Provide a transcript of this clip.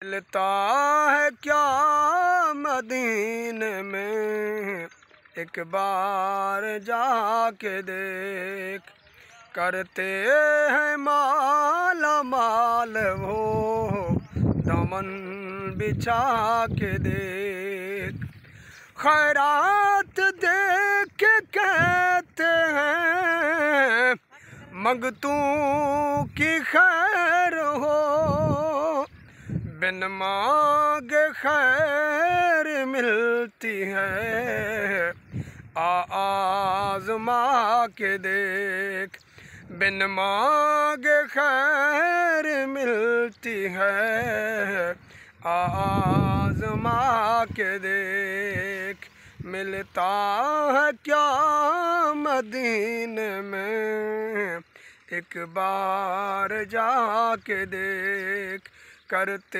ملتا ہے کیا مدینے میں، ایک بار جا کے دیکھ، کرتے ہیں مالا مال وہ، دامن بچھا کے دیکھ، خیرات دیکھ کے کہتے ہیں منگتوں کی خیر ہو، بن مانگے خیر ملتی ہے، آزما کے دیکھ، بن مانگے خیر ملتی ہے، آزما کے دیکھ، ملتا ہے کیا مدینے میں، ایک بار جا کے دیکھ، کرتے